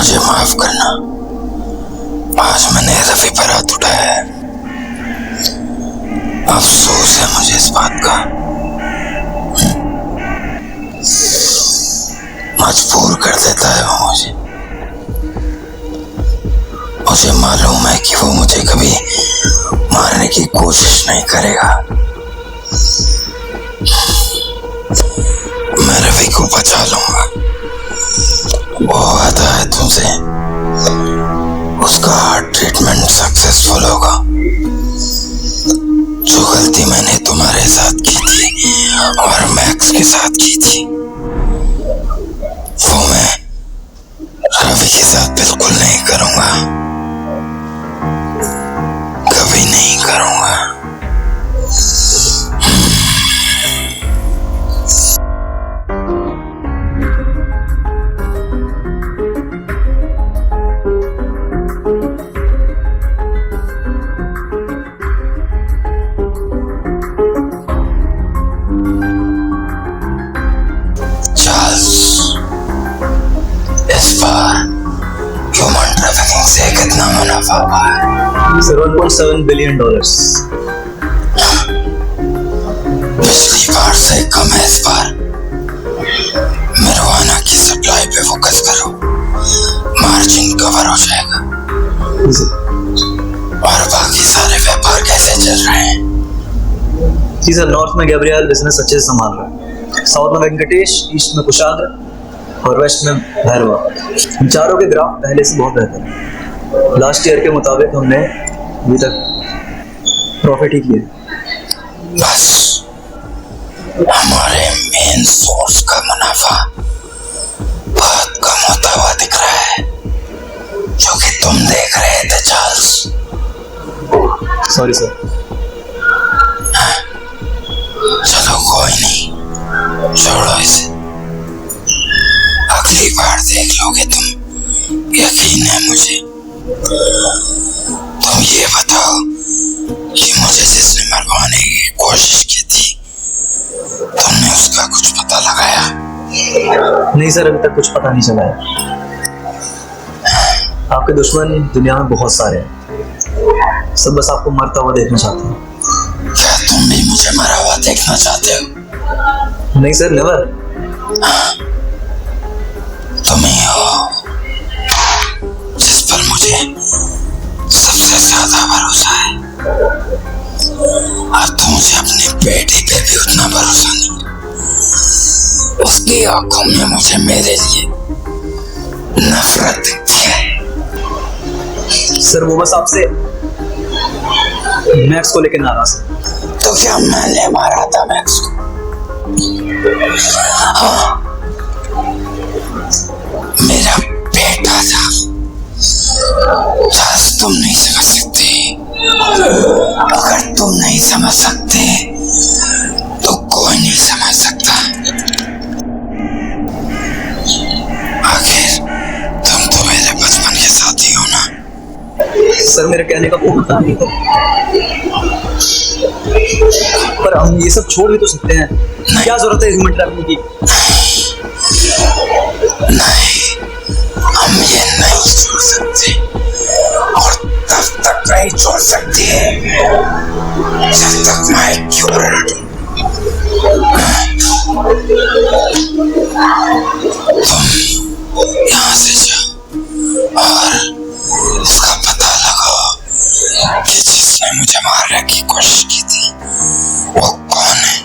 मुझे माफ करना, आज मैंने रफी पर हाथ उठाया है। अफसोस है मुझे इस बात का। मजबूर कर देता है वो मुझे। मुझे मालूम है कि वो मुझे कभी मारने की कोशिश नहीं करेगा। मैं रवि को बचा लूंगा। वो वादा है तुमसे, उसका हार्ट ट्रीटमेंट सक्सेसफुल होगा। जो गलती मैंने तुम्हारे साथ की थी और मैक्स के साथ की थी, वो मैं रवि के साथ बिल्कुल नहीं करूंगा, कभी नहीं करूंगा। ह्यूमन ट्रैफिकिंग से कितना मुनाफा हुआ है? $1.7 बिलियन। पिछली बार से कम है इस बार। marijuana की सप्लाई पे फोकस करो, मार्जिन कवर हो जाएगा। और बाकी सारे व्यापार कैसे चल रहे हैं? जी सर, नॉर्थ में गैब्रियल बिजनेस अच्छे से संभाल रहा है, साउथ में वेंकटेश, ईस्ट में कुशाग्र और वेस्ट में भैरवा। इन चारों के ग्राफ पहले से बहुत बेहतर है। लास्ट ईयर के मुताबिक हमने अभी तक प्रॉफिट ही किए। बस हमारे मेन सोर्स का मुनाफा बहुत कम होता हुआ दिख रहा है, जो कि तुम देख रहे थे चार्ल्स। Sorry sir. चलो कोई नहीं, छोड़ो इसे। अगली बार देख लोगे तुम, यकीन है मुझे। तुम ये बताओ कि मुझे जिसने मरवाने की कोशिश की थी, तुमने उसका कुछ पता लगाया? नहीं सर, अभी तक कुछ पता नहीं चला है। आपके दुश्मन दुनिया में बहुत सारे हैं, सब बस आपको मरता हुआ देखना चाहते हैं। क्या तुम भी मुझे मरा हुआ देखना चाहते हो? नहीं सर, नेवर। तुम ही हो जिस पर मुझे सबसे ज्यादा भरोसा है। अब तो मुझे अपनी बेटी पे भी उतना भरोसा नहीं। उसकी आंखों में मुझे मेरे लिए नफरत दिखती है। सर वो बस आपसे मैक्स को लेकर नाराज है। तो क्या मैंने मारा था मैक्स को? हाँ, मेरा बेटा था। तुम नहीं समझ सकते। अगर तुम नहीं समझ सकते तो कोई नहीं समझ सकता। आखिर तुम तो मेरे बचपन के साथी हो ना? सर मेरे कहने का कोई मतलब नहीं है, पर हम ये सब छोड़ भी तो सकते हैं। क्या जरूरत है ह्यूमन ट्रैफिकिंग की? नहीं, हम ये नहीं छोड़ सकते, और तब तक नहीं छोड़ सकते जब तक मैं क्यों लड़ूं। तुम यहाँ से जाओ और उसका पता लगाओ कि जिसने मुझे मारने की कोशिश की थी वो कौन है।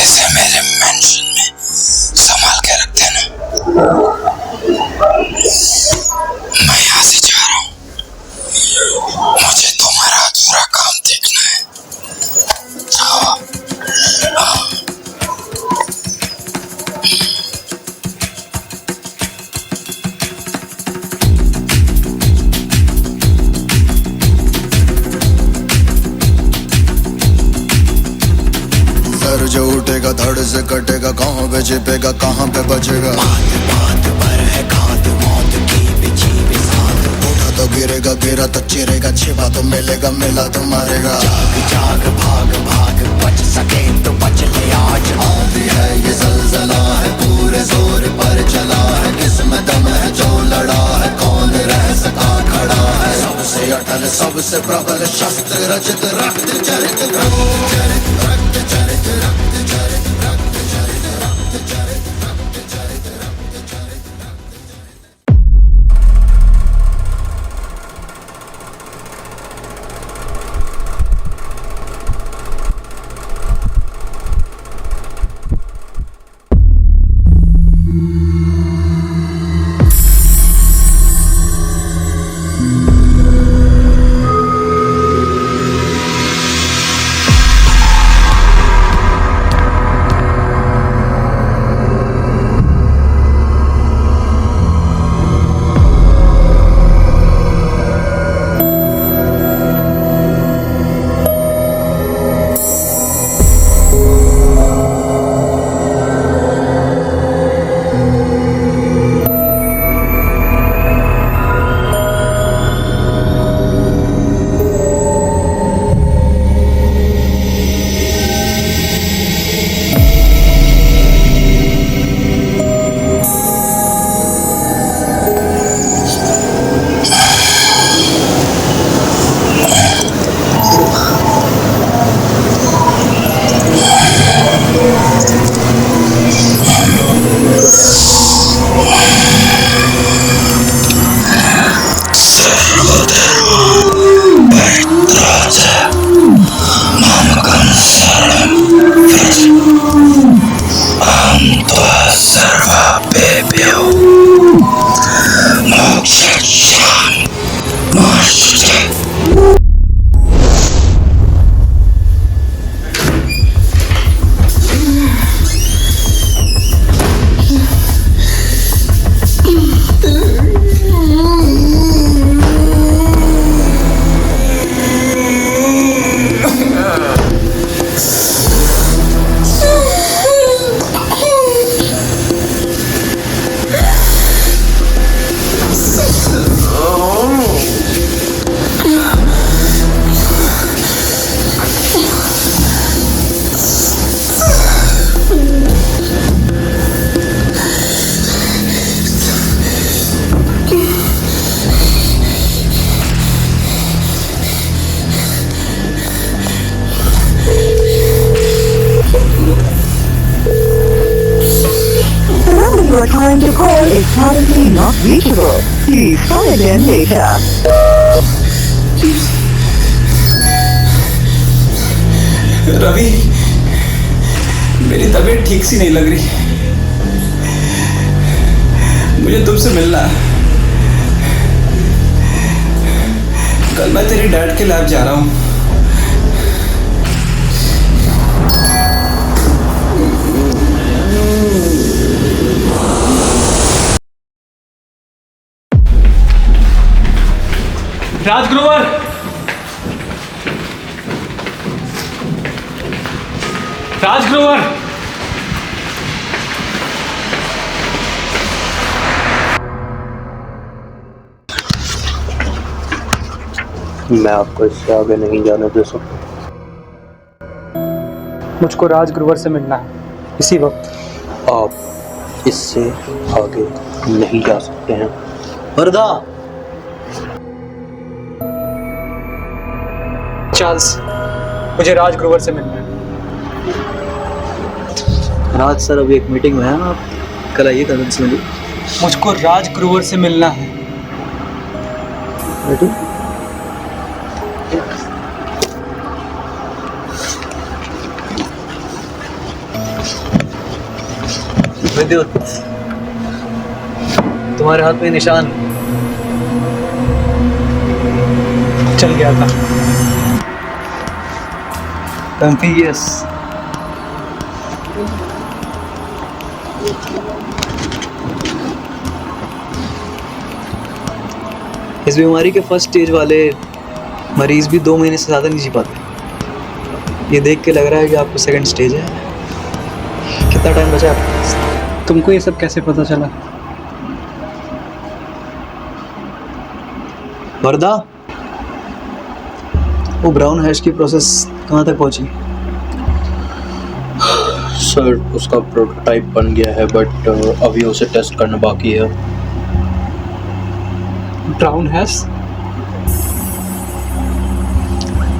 इसे मेरे मेंशन में संभाल के रख देना। मैं यहाँ से जा रहा हूँ, मुझे तुम्हारा अधूरा काम देखना है। जाओ। सर जो उठेगा धड़ से कटेगा, कहाँ पे छिपेगा कहाँ पे बचेगा। बात बात पर है घात, मौत की बिछी बिसात। उठा तो गिरेगा, गिरा तो चिरेगा, छिपा तो मिलेगा, मिला तो मारेगा। जाग जाग भाग भाग, बच सके तो बच ले आज। आंधी है ये ज़लज़ला है, पूरे जोर पर चला है, किस्म दम है जो लड़ा से प्रबल शस्त्र रचित रक्त चरित रक्त चरित रक्त चरित रक्त चरित रक्त चरित रक्त चरित रक्त चरित रक्त चरित। You are trying to call is currently not reachable. Please try again later. Ravi, मेरी तबीयत ठीक सी नहीं लग रही। मुझे तुमसे मिलना है। कल मैं तेरी डैड के लैब जा रहा हूँ। राजग्रोवर, राजग्रोवर, मैं आपको इससे आगे नहीं जाने दे सकता। मुझको राजग्रोवर से मिलना है इसी वक्त। आप इससे आगे नहीं जा सकते हैं। वर्दा, चार्ल्स, मुझे राजग्रोवर से मिलना है। राज सर अभी एक मीटिंग में है, आप कल आइए कजन मिलिए। मुझको राजग्रोवर से मिलना है। बेटू, विद्युत, तुम्हारे हाथ में निशान चल गया था। कंफियस, इस बीमारी के फर्स्ट स्टेज वाले मरीज भी 2 महीने से ज़्यादा नहीं जी पाते। ये देख के लग रहा है कि आपको सेकंड स्टेज है। कितना टाइम बचा है आपके पास? तुमको ये सब कैसे पता चला? वर्दा, वो ब्राउन हैश की प्रोसेस कहाँ तक पहुँची? सर, उसका प्रोटोटाइप बन गया है, बट अभी उसे टेस्ट करना बाकी है। Brown hash?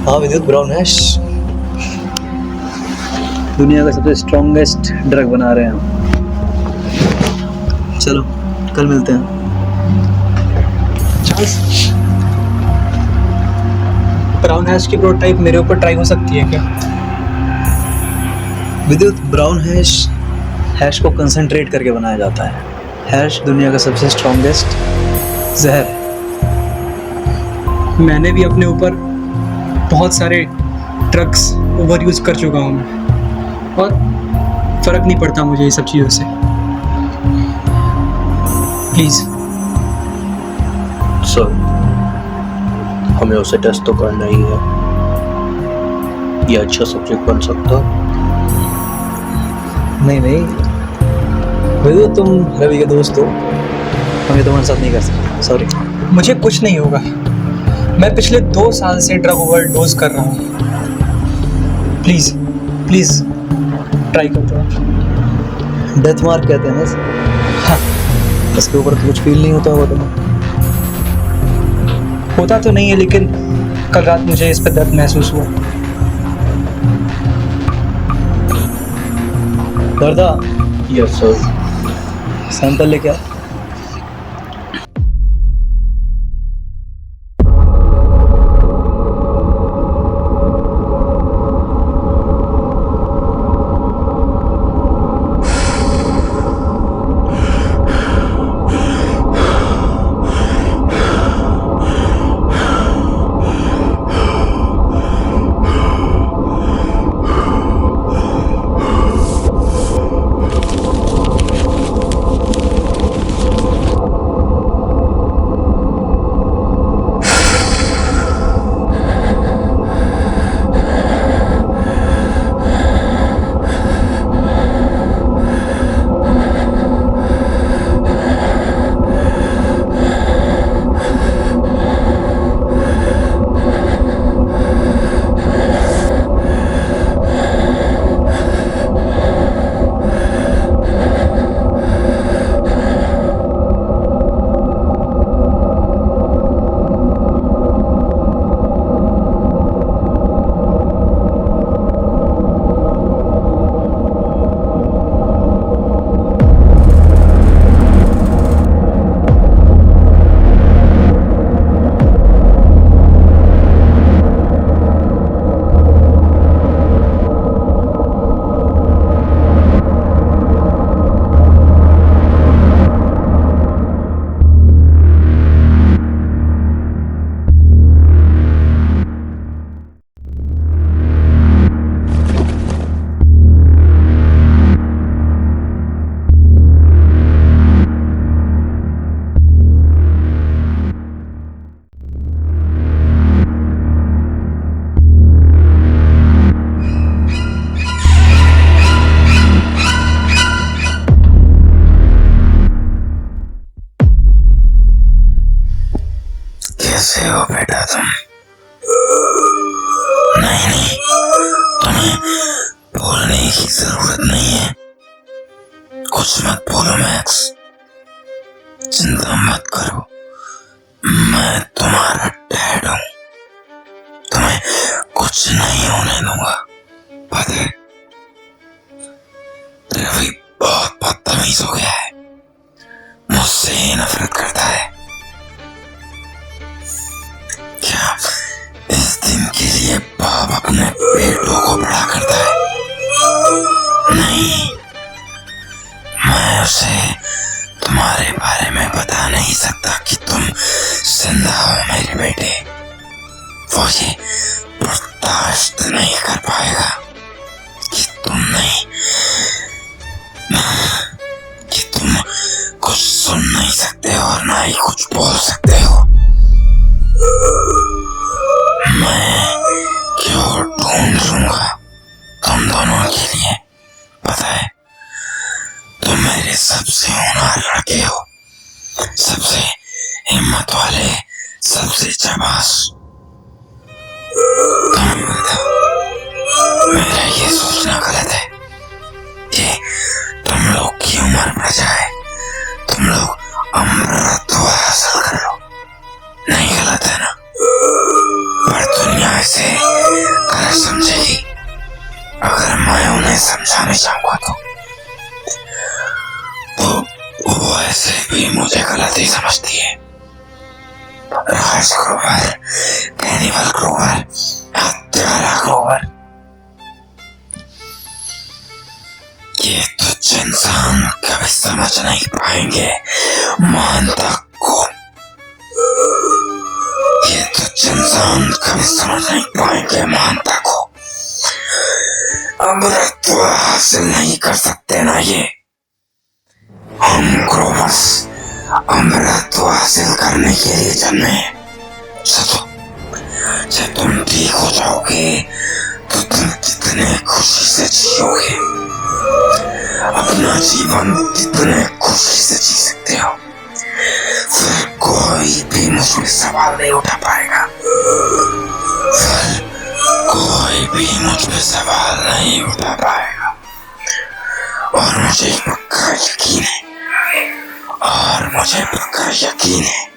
हाँ विद्युत, ब्राउन हैश दुनिया का सबसे स्ट्रॉन्गेस्ट ड्रग बना रहे हैं हम। चलो कल मिलते हैं। चांस ब्राउन हैश की प्रोटोटाइप मेरे ऊपर ट्राई हो सकती है क्या? विद्युत, ब्राउन हैश को कंसंट्रेट करके बनाया जाता है। हैश दुनिया का सबसे स्ट्रॉन्गेस्ट जहर है। मैंने भी अपने ऊपर बहुत सारे ड्रग्स ओवर यूज़ कर चुका हूँ मैं, और फ़र्क नहीं पड़ता मुझे ये सब चीज़ों से। प्लीज़ सर, हमें उसे टेस्ट तो करना ही है। ये अच्छा सब्जेक्ट बन सकता। नहीं विद्युत, तुम रवि के दोस्त हो, हम ये तुम्हारे साथ नहीं कर सकते, सॉरी। मुझे कुछ नहीं होगा। मैं पिछले 2 साल से ड्रग ओवरडोज कर रहा हूँ। प्लीज़ प्लीज़ ट्राई कर दो। डेथ मार्क कहते हैं ना इसे। हाँ, इसके ऊपर तो कुछ फील नहीं होता होगा तुम्हें? होता तो नहीं है, लेकिन कल रात मुझे इस पर दर्द महसूस हुआ। वर्दा, यस सर। सैंपल लेके आ। कैसे हो बेटा तुम? नहीं, तुम्हें बोलने की जरूरत नहीं है। कुछ मत बोलो मैक्स, चिंता मत करो, मैं तुम्हारा डैड हूँ। तुम्हें कुछ नहीं होने दूंगा। पता है, रवि बहुत बदतमीज हो गया है, मुझसे नफरत करता है। क्या इस दिन के लिए बाप अपने बेटों को बड़ा करता है? नहीं, मैं उसे तुम्हारे बारे में बता नहीं सकता कि तुम जिंदा हो मेरे बेटे। वो ये बर्दाश्त नहीं कर पाएगा कि तुम कुछ सुन नहीं सकते और ना ही कुछ बोल सकते हो। मैं क्यों ढूंढ लूंगा तुम दोनों के लिए? पता है, तुम मेरे सबसे होनहार लड़के हो, सबसे हिम्मत वाले, सबसे चाबाश। तुम बताओ, मेरा ये सोचना गलत है कि तुम लोग की उम्र बढ़ जाए, तुम लोग अमृत हासिल कर लो? नहीं गलत है ना? पर दुनिया से ऐसे भी मुझे गलत ही समझती है। राज ग्रोवर, कैनिबल ग्रोवर, हत्यारा ग्रोवर, ये तुच्छ इंसान कभी समझ नहीं पाएंगे मानता को। ये तुच्छ इंसान कभी समझ नहीं पाएंगे मानता को। अमृतत्व हासिल नहीं कर सकते ना ये। हम ग्रोवर्स अमृतत्व हासिल करने के लिए जन्मे हैं। जब तुम ठीक हो जाओगे तो तुम कितने खुशी से जियोगे। अपना जीवन कितने खुशी से जी सकते हो। फिर कोई भी मुझ में सवाल नहीं उठा पाएगा। फिर कोई भी मुझ पे सवाल नहीं उठा पाएगा। और मुझे पक्का यकीन है